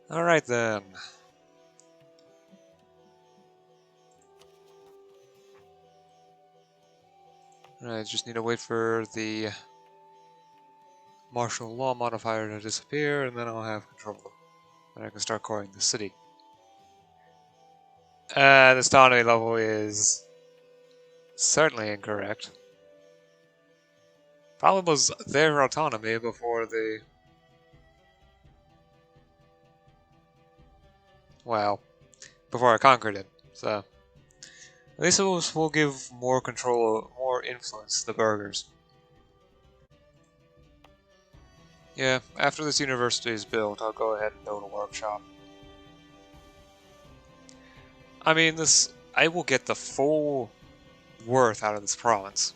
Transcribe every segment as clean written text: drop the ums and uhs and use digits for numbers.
Alright then. Alright, just need to wait for the martial law modifier to disappear, and then I'll have control. And I can start coring the city. The autonomy level is certainly incorrect. Probably was their autonomy before the... well, before I conquered it, so... At least it will give more control, more influence to the burghers. Yeah, after this university is built, I'll go ahead and build a workshop. I mean, I will get the full worth out of this province.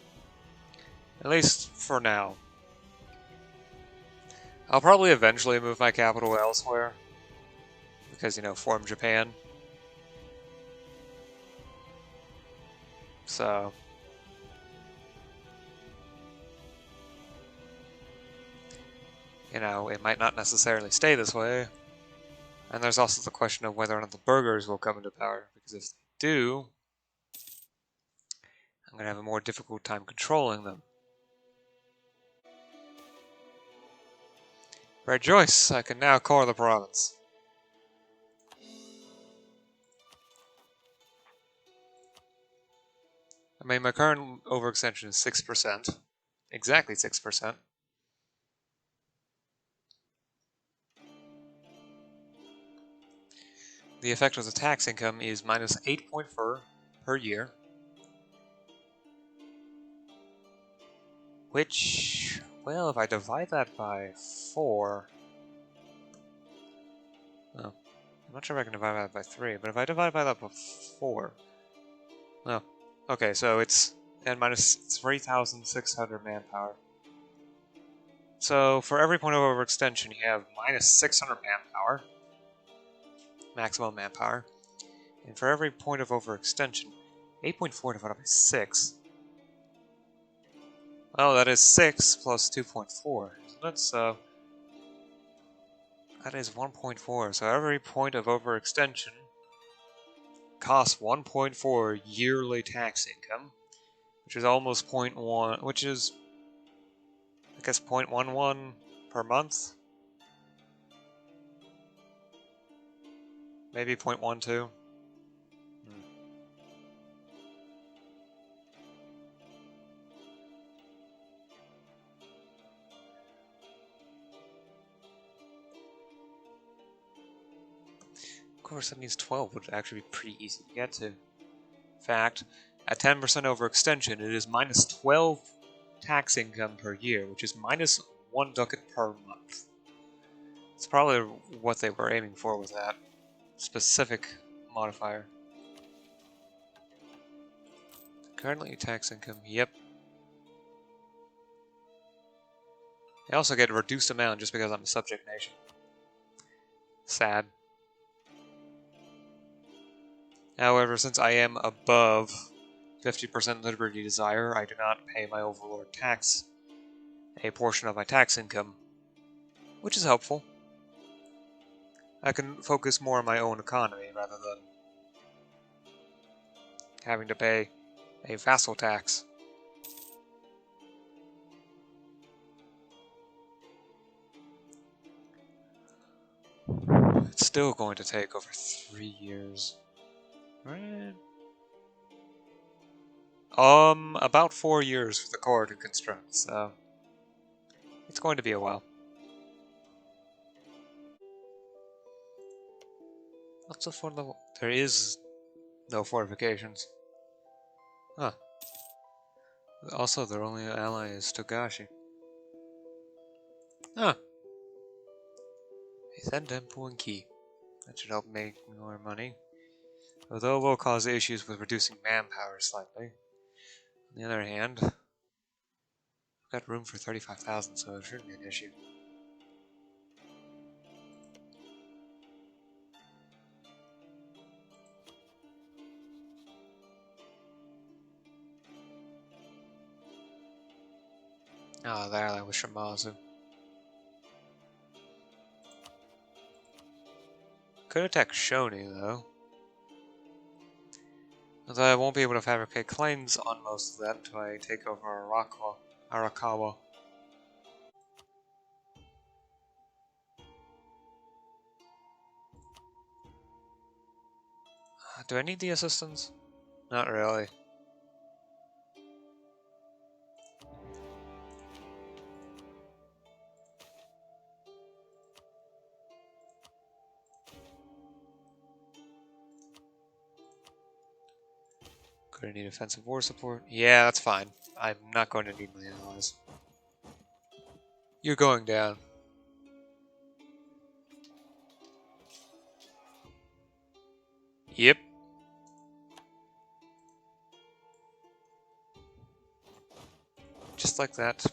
At least for now. I'll probably eventually move my capital elsewhere. Because, you know, form Japan. So... you know, it might not necessarily stay this way. And there's also the question of whether or not the burghers will come into power. Because if they do, I'm going to have a more difficult time controlling them. Rejoice! I can now core the province. I mean, my current overextension is 6%. Exactly 6%. The effect of the tax income is minus 8.4 per year. Which, well, if I divide that by 4... oh, I'm not sure if I can divide that by 3, but if I divide by that by 4... oh, okay, so it's and minus 3,600 manpower. So for every point of overextension, you have minus 600 manpower, maximum manpower. And for every point of overextension, 8.4 divided by 6. Oh, that is 6 plus 2.4, isn't it? So that is 1.4. So every point of overextension costs 1.4 yearly tax income, which is almost 0.1, which is, I guess, 0.11 per month. Maybe 0.12. Of course, that means 12 would actually be pretty easy to get to. In fact, at 10% overextension, it is minus 12 tax income per year, which is minus 1 ducat per month. It's probably what they were aiming for with that specific modifier. Currently tax income, yep. I also get a reduced amount just because I'm a subject nation. Sad. However, since I am above 50% liberty desire, I do not pay my overlord tax, a portion of my tax income, which is helpful. I can focus more on my own economy rather than having to pay a vassal tax. It's still going to take over 3 years. Right? About 4 years for the core to construct, so it's going to be a while. What's the fort level? There is no fortifications. Huh. Also, their only ally is Togashi. Huh. A Zen Temple and Key. That should help make more money. Although it will cause issues with reducing manpower slightly. On the other hand, I've got room for 35,000, so it shouldn't be an issue. Ah, there, that was Shimazu. Could attack Shoni, though. Although I won't be able to fabricate claims on most of that until I take over Arakawa. Do I need the assistance? Not really. Could I need offensive war support? Yeah, that's fine. I'm not going to need my allies. You're going down. Yep. Just like that.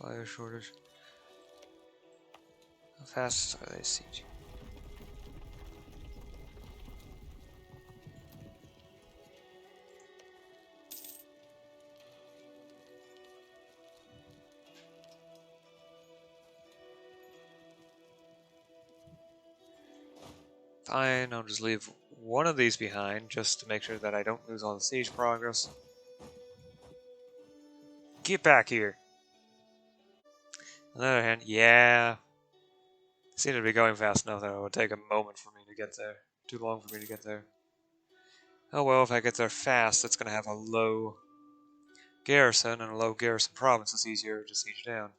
Fire shortage. How fast are they sieging? Fine, I'll just leave one of these behind just to make sure that I don't lose all the siege progress. Get back here! On the other hand, yeah. Seem to be going fast enough that it would take a moment for me to get there. Too long for me to get there. Oh well, if I get there fast, it's going to have a low garrison, and a low garrison province is easier to siege down.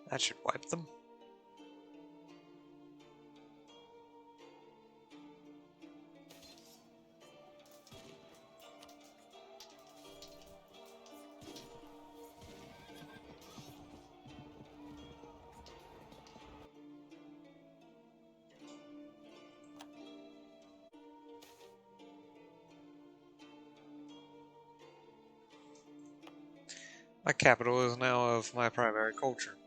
That should wipe them. My capital is now of my primary culture.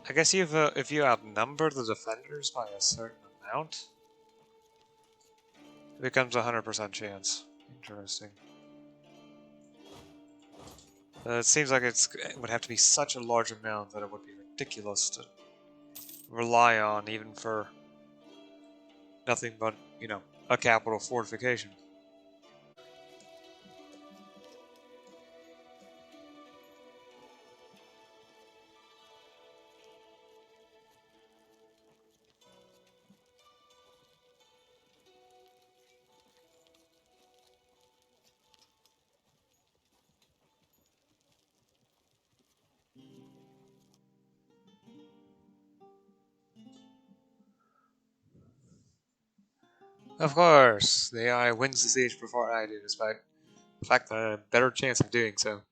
I guess if you outnumber the defenders by a certain amount, it becomes a 100% chance. Interesting. It seems like it would have to be such a large amount that it would be ridiculous to rely on, even for nothing but, you know, a capital fortification. Of course, the AI wins the siege before I do, despite the fact that I have a better chance of doing so.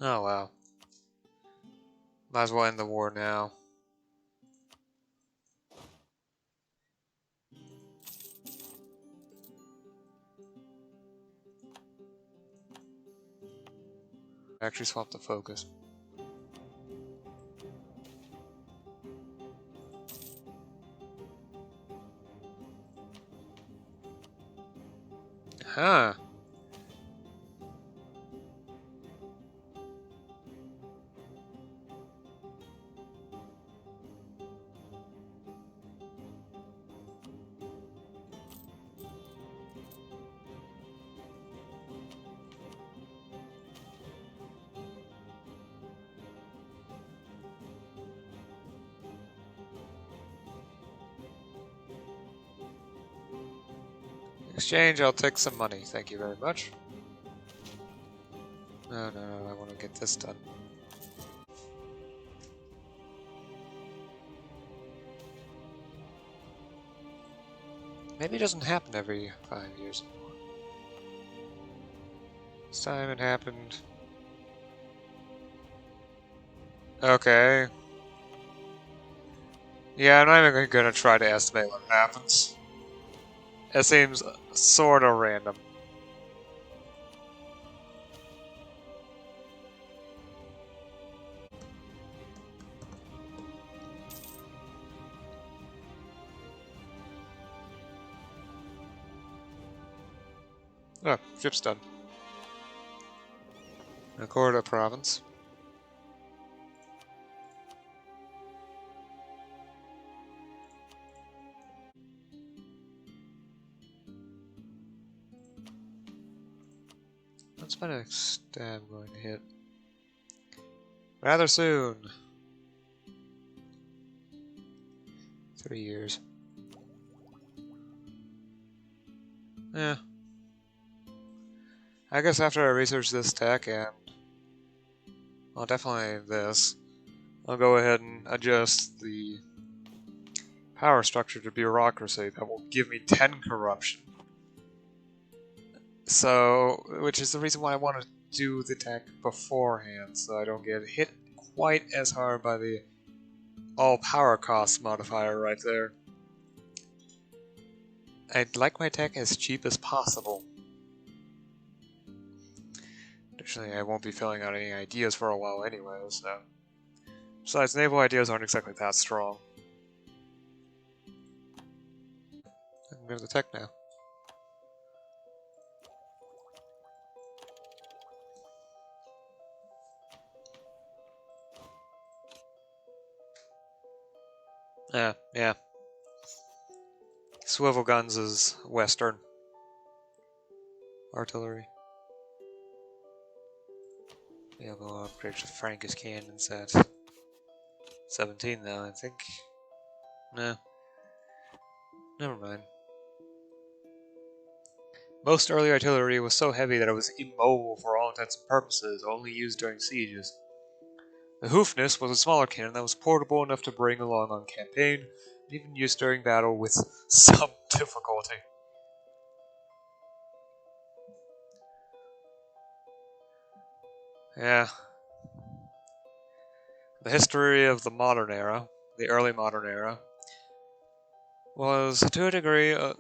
Oh wow. Might as well end the war now. Actually swap the focus. Huh. Exchange, I'll take some money. Thank you very much. No, I want to get this done. Maybe it doesn't happen every 5 years anymore. This time it happened. Okay. Yeah, I'm not even gonna try to estimate what happens. It seems sort of random. Oh, ship's done. Nakorda province. What's my next stab going to hit? Rather soon. 3 years. Yeah. I guess after I research this tech and, well, definitely this, I'll go ahead and adjust the power structure to bureaucracy. That will give me 10 corruption. So, which is the reason why I want to do the tech beforehand, so I don't get hit quite as hard by the all power cost modifier right there. I'd like my tech as cheap as possible. Additionally, I won't be filling out any ideas for a while anyway, so... Besides, naval ideas aren't exactly that strong. I can go to the tech now. Yeah. Swivel guns is Western. Artillery. Yeah, we'll upgrade to Frankish cannons at 17 though, I think. No. Never mind. Most early artillery was so heavy that it was immobile for all intents and purposes, only used during sieges. The Hoofness was a smaller cannon that was portable enough to bring along on campaign, and even used during battle with some difficulty. Yeah. The history of the modern era, the early modern era, was to a degree, at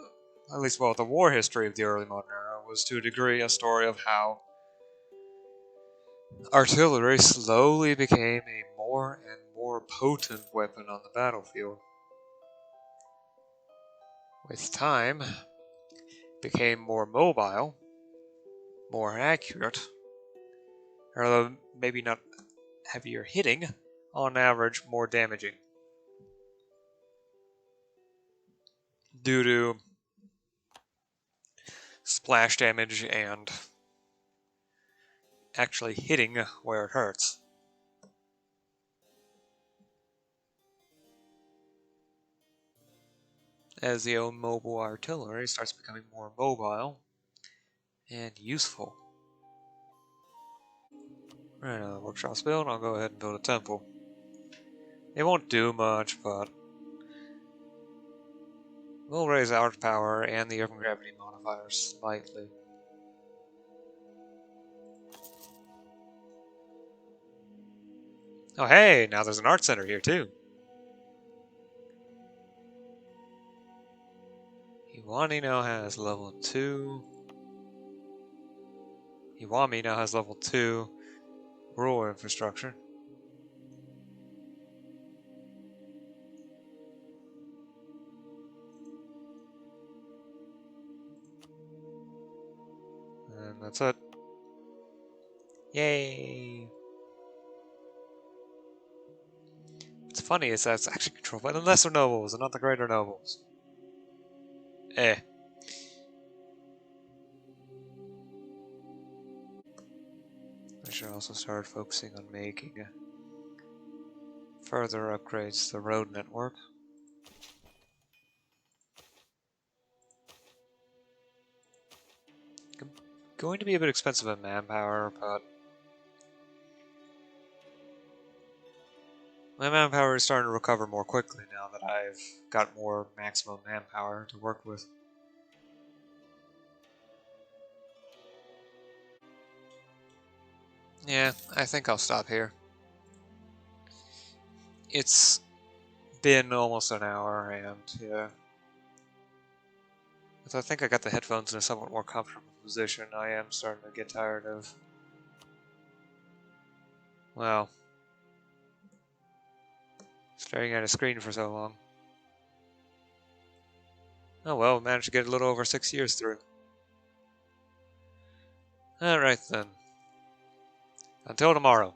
least, well, the war history of the early modern era was to a degree a story of how artillery slowly became a more and more potent weapon on the battlefield. With time, it became more mobile, more accurate, although maybe not heavier hitting, on average more damaging. Due to splash damage and actually hitting where it hurts. As the old mobile artillery starts becoming more mobile and useful. Right, now the workshop's built, I'll go ahead and build a temple. It won't do much, but we'll raise our power and the earth and gravity modifier slightly. Oh hey, now there's an art center here too. Iwani now has level 2. Iwami now has level 2 rural infrastructure. And that's it. Yay! What's funny is that it's actually controlled by the lesser nobles and not the greater nobles. Eh. I should also start focusing on making further upgrades to the road network. Going to be a bit expensive in manpower, but my manpower is starting to recover more quickly now that I've got more maximum manpower to work with. Yeah, I think I'll stop here. It's been almost an hour, and yeah. As I think I got the headphones in a somewhat more comfortable position, I am starting to get tired of, well, staring at a screen for so long. Oh well, managed to get a little over 6 years through. Alright then. Until tomorrow.